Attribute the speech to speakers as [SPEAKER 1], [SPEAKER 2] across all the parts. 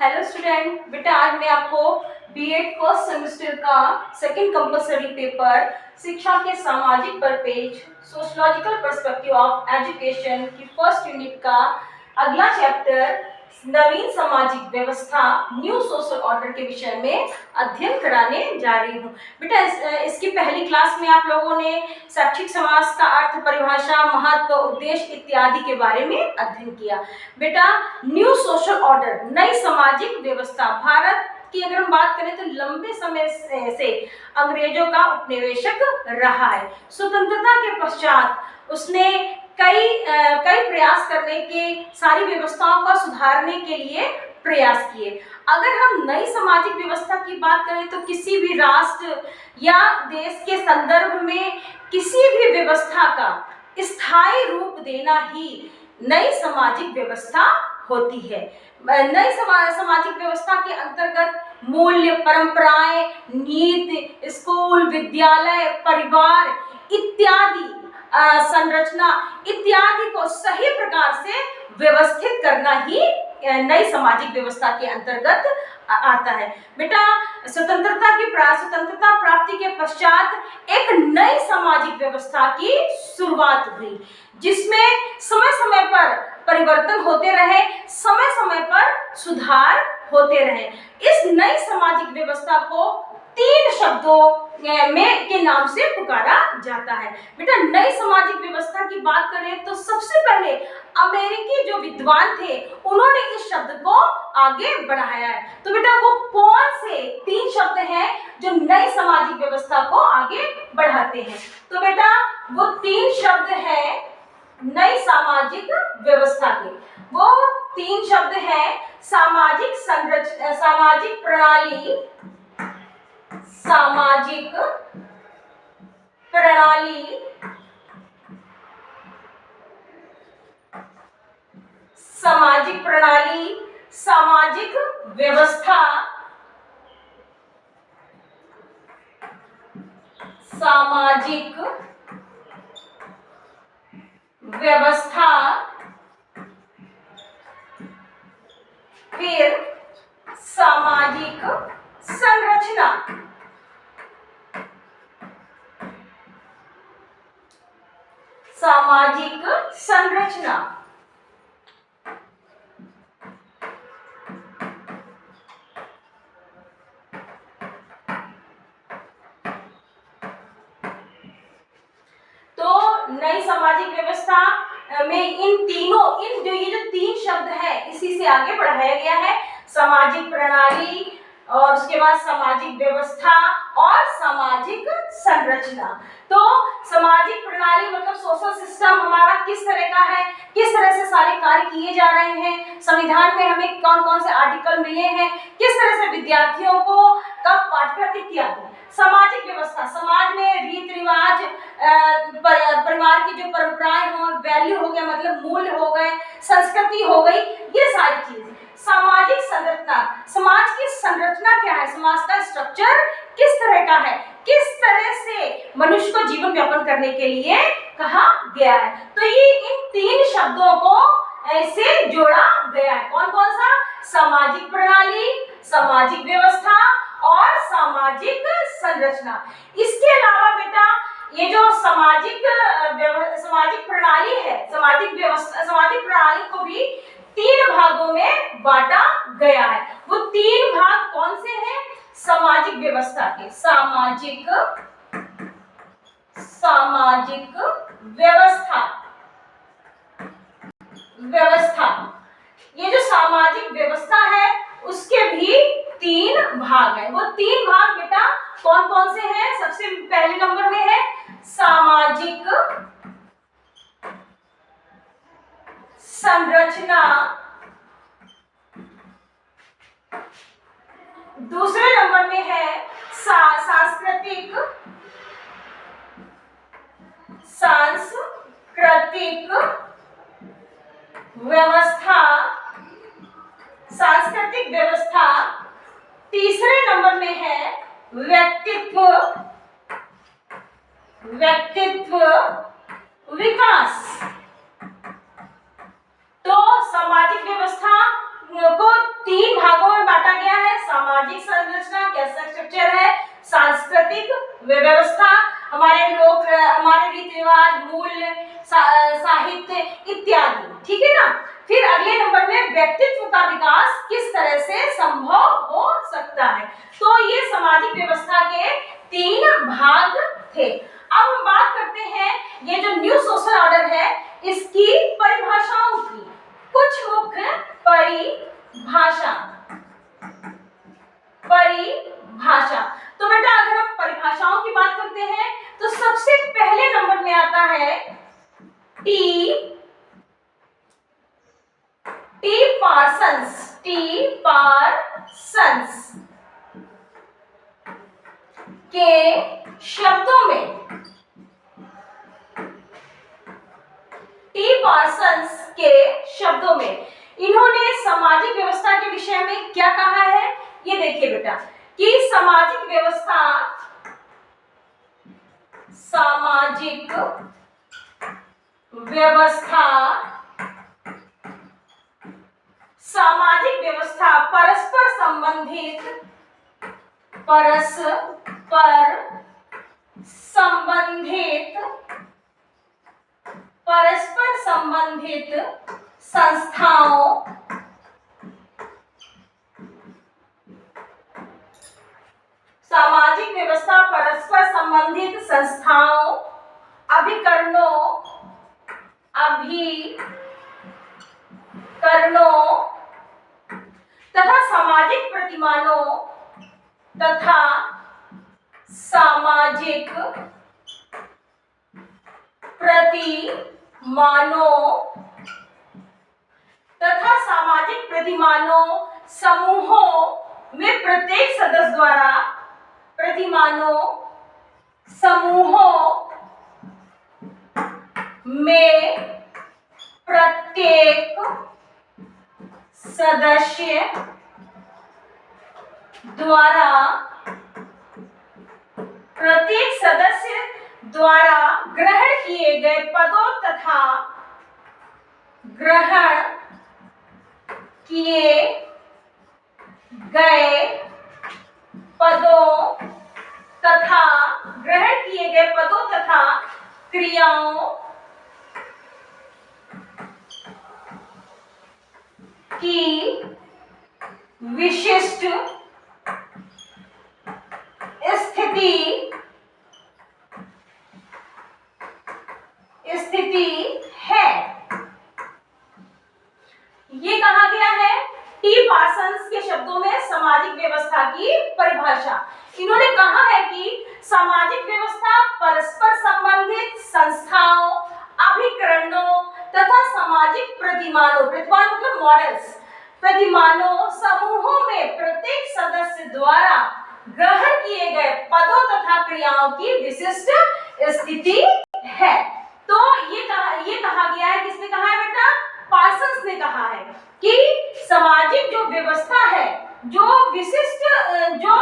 [SPEAKER 1] Hello student, बेटा आज मैं आपको बीएड फर्स्ट सेमेस्टर का सेकंड कंपलसरी पेपर शिक्षा के सामाजिक परपेज सोशियोलॉजिकल पर्सपेक्टिव ऑफ एजुकेशन की फर्स्ट यूनिट का अगला चैप्टर नवीन सामाजिक व्यवस्था न्यू सोशल ऑर्डर के विषय में अध्ययन कराने जा रही हूँ। बेटा इसकी पहली क्लास में आप लोगों ने शैक्षिक समाज का अर्थ, परिभाषा, महत्व, उद्देश्य इत्यादि के बारे में अध्ययन किया। बेटा न्यू सोशल ऑर्डर, नई सामाजिक व्यवस्था, भारत की अगर हम बात करें तो लंबे समय से अंग्रेजों का उपनिवेशक रहा है। स्वतंत्रता के पश्चात उसने कई प्रयास करने के सारी व्यवस्थाओं का सुधारने के लिए प्रयास किए। अगर हम नई सामाजिक व्यवस्था की बात करें तो किसी भी राष्ट्र या देश के संदर्भ में किसी भी व्यवस्था का स्थायी रूप देना ही नई सामाजिक व्यवस्था होती है। नई सामाजिक व्यवस्था के अंतर्गत मूल्य, परंपराएं, नीति, स्कूल, विद्यालय, परिवार इत्यादि संरचना इत्यादि को सही प्रकार से व्यवस्थित करना ही नई सामाजिक व्यवस्था के अंतर्गत आता है। बेटा स्वतंत्रता प्राप्ति के पश्चात एक नई सामाजिक व्यवस्था की शुरुआत हुई, जिसमें समय समय पर परिवर्तन होते रहे, समय समय पर सुधार होते रहे। इस नई सामाजिक व्यवस्था को 3 शब्दों में के नाम से पुकारा जाता है। बेटा नई सामाजिक व्यवस्था की बात करें तो सबसे पहले अमेरिकी जो विद्वान थे उन्होंने इस शब्द को आगे बढ़ाया है। तो बेटा वो कौन से 3 शब्द हैं जो नई सामाजिक व्यवस्था को आगे बढ़ाते हैं? तो बेटा वो 3 शब्द हैं नई सामाजिक व्यवस्था के। वो 3 शब्द हैं सामाजिक संरचना, सामाजिक प्रणाली, सामाजिक प्रणाली, सामाजिक प्रणाली, सामाजिक व्यवस्था, सामाजिक व्यवस्था, फिर सामाजिक संरचना। सामाजिक संरचना तो नई सामाजिक व्यवस्था में ये जो 3 शब्द है इसी से आगे बढ़ाया गया है। सामाजिक प्रणाली और उसके बाद सामाजिक व्यवस्था और सामाजिक संरचना। तो सामाजिक प्रणाली मतलब सोशल सिस्टम हमारा किस तरह का है, किस तरह से सारे कार्य किए जा रहे हैं, संविधान में हमें कौन कौन से आर्टिकल मिले हैं, किस तरह से विद्यार्थियों को कब पाठ्यक्रम इत्यादि। सामाजिक व्यवस्था, समाज में रीति रिवाज, परिवार की जो परंपराएं हो, वैल्यू हो गया मतलब मूल्य हो गए, संस्कृति हो गई, ये सारी चीजें। सामाजिक संरचना, समाज की संरचना क्या है, समाज का स्ट्रक्चर किस तरह का है, किस तरह से मनुष्य को जीवन यापन करने के लिए कहा गया है। तो ये इन 3 शब्दों को ऐसे जोड़ा गया है। कौन कौन सा? सामाजिक प्रणाली, सामाजिक व्यवस्था और सामाजिक संरचना। इसके अलावा बेटा ये जो सामाजिक प्रणाली है, सामाजिक व्यवस्था, सामाजिक प्रणाली को भी 3 भागों में बांटा गया है। वो 3 भाग कौन से हैं? सामाजिक व्यवस्था के, सामाजिक व्यवस्था। ये जो सामाजिक व्यवस्था है उसके भी 3 भाग हैं। वो 3 भाग बेटा कौन कौन से हैं? सबसे पहले नंबर में है सामाजिक संरचना, दूसरे नंबर में है सांस्कृतिक व्यवस्था, सांस्कृतिक व्यवस्था। तीसरे नंबर में है व्यक्तित्व विकास। तो सामाजिक व्यवस्था को 3 भागों में बांटा गया है। सामाजिक संरचना कैसा स्ट्रक्चर है, सांस्कृतिक व्यवस्था, हमारे लोक, हमारे रीति रिवाज, मूल्य, साहित्य इत्यादि, ठीक है ना। फिर अगले नंबर में व्यक्तित्व का विकास किस तरह से संभव हो सकता है। तो ये सामाजिक व्यवस्था के 3 भाग थे। अब हम बात करते हैं ये जो न्यू सोशल ऑर्डर है इसकी परिभाषाओं की। कुछ मुख्य परिभाषा। तो बेटा अगर हम परिभाषाओं की बात करते हैं तो सबसे पहले नंबर में आता है टी पार्सन्स के शब्दों में, इन्होंने सामाजिक व्यवस्था के विषय में क्या कहा है, ये देखिए बेटा कि सामाजिक व्यवस्था परस्पर संबंधित संस्थाओं, सामाजिक व्यवस्था परस्पर संबंधित संस्थाओं, अभिकरणों तथा सामाजिक प्रतिमानों तथा सामाजिक प्रतिमानों समूहों में प्रत्येक सदस्य द्वारा प्रत्येक सदस्य द्वारा ग्रहण किए गए पदों तथा ग्रहण किए गए पदों तथा क्रियाओं की विशिष्ट स्थिति है। ये कहा गया है टी पार्सन्स के शब्दों में सामाजिक व्यवस्था की परिभाषा। इन्होंने कहा है कि सामाजिक व्यवस्था परस्पर संबंधित संस्थाओं, अभिकरणों तथा सामाजिक प्रतिमानों मतलब मॉडल्स, समूहों में प्रत्येक सदस्य द्वारा ग्रहण किए गए पदों तथा क्रियाओं की विशिष्ट स्थिति है। तो ये कहा गया है, किसने कहा है बेटा, पार्सन्स ने कहा है कि सामाजिक जो व्यवस्था है, जो विशिष्ट जो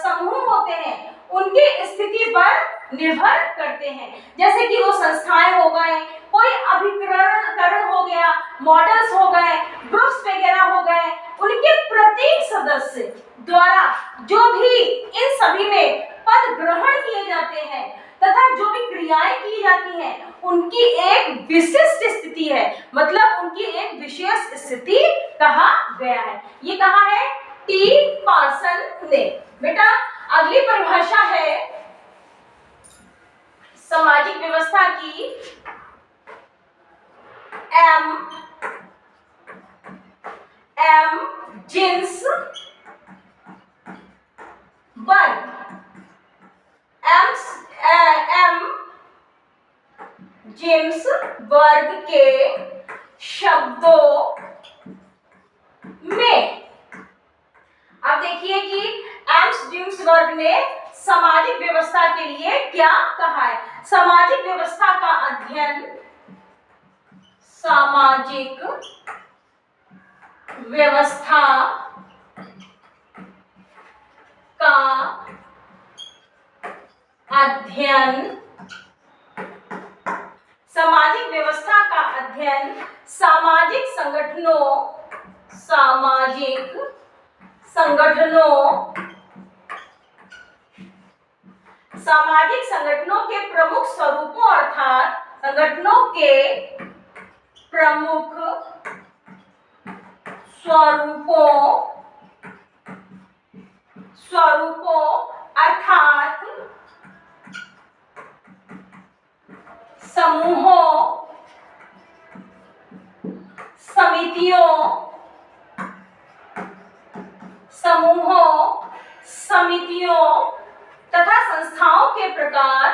[SPEAKER 1] समूह होते हैं उनकी स्थिति पर निर्भर करते हैं। जैसे कि वो संस्थाएं हो गए, कोई अभिकरण हो गया, मॉडल्स हो गए, ग्रुप्स वगैरह हो गए, उनके प्रत्येक सदस्य द्वारा जो भी इन सभी में पद ग्रहण किए जाते हैं तथा जो भी क्रियाएं की जाती हैं उनकी एक विशिष्ट स्थिति है, मतलब उनकी एक विशेष स्थिति कहा गया है। ये कहा है टी पार्सन ने। बेटा अगली परिभाषा है सामाजिक व्यवस्था की एम जिन्स वर्ग। जेम्स वर्ग के शब्दों में, अब देखिए कि जेम्स वर्ग ने सामाजिक व्यवस्था के लिए क्या कहा है। सामाजिक व्यवस्था का अध्ययन सामाजिक व्यवस्था का अध्ययन सामाजिक संगठनों, सामाजिक संगठनों के प्रमुख स्वरूपों अर्थात संगठनों के प्रमुख स्वरूपों अर्थात समूहों, समितियों तथा संस्थाओं के प्रकार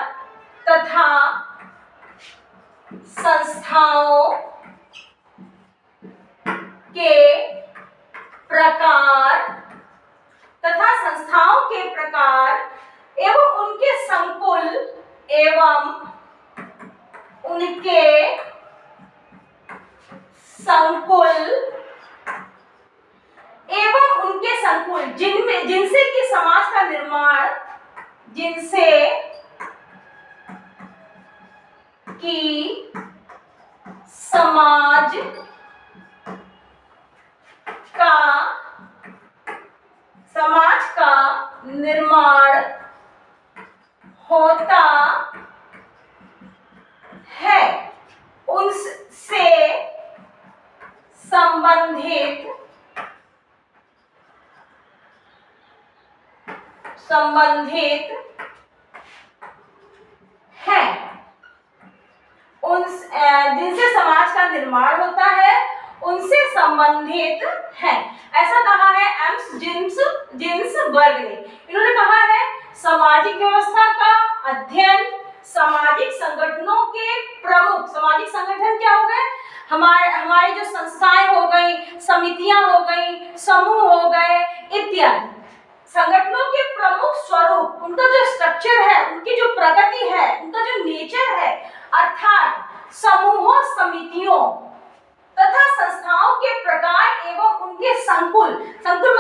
[SPEAKER 1] एवं उनके संकुल जिनसे कि समाज का निर्माण होता है, उनसे संबंधित है, जिनसे समाज का निर्माण होता है उनसे संबंधित है। ऐसा कहा है एम्स जिन्स वर्ग ने। इन्होंने कहा है सामाजिक व्यवस्था का अध्ययन सामाजिक संगठनों के प्रमुख, सामाजिक संगठन क्या हो गए, हमारी जो संस्थाएं हो गई, समितियां हो गई, समूह हो गए इत्यादि, संगठनों के प्रमुख स्वरूप, उनका जो स्ट्रक्चर है, उनकी जो प्रगति है, उनका जो नेचर है, अर्थात समूहों, समितियों तथा संस्थाओं के प्रकार एवं उनके संकुल मतलब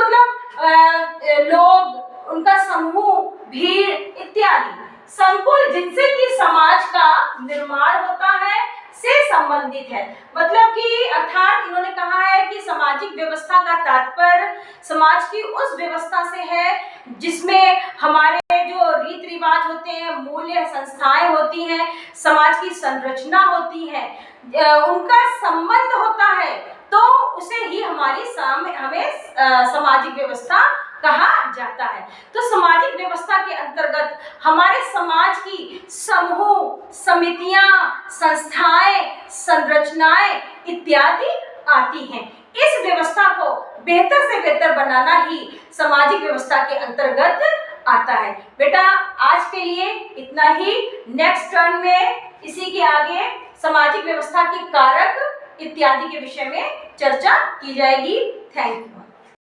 [SPEAKER 1] लोग, उनका समूह, भीड़ इत्यादि, संकुल जिनसे कि समाज का निर्माण होता है से संबंधित है। मतलब कि अर्थात इन्होंने कहा है कि सामाजिक व्यवस्था का तात्पर्य समाज की उस व्यवस्था से है जिसमें हमारे जो रीति रिवाज होते हैं, मूल्य, संस्थाएं होती हैं, समाज की संरचना होती है, उनका संबंध होता है, तो उसे ही हमें सामाजिक व्यवस्था कहा जाता है। तो सामाजिक व्यवस्था के अंतर्गत हमारे समाज की समूह, समितियां, संस्थाएं, संरचनाएं इत्यादि आती हैं। इस व्यवस्था को बेहतर से बेहतर बनाना ही सामाजिक व्यवस्था के अंतर्गत आता है। बेटा आज के लिए इतना ही। नेक्स्ट टर्न में इसी के आगे सामाजिक व्यवस्था के कारक इत्यादि के विषय में चर्चा की जाएगी। Thank you.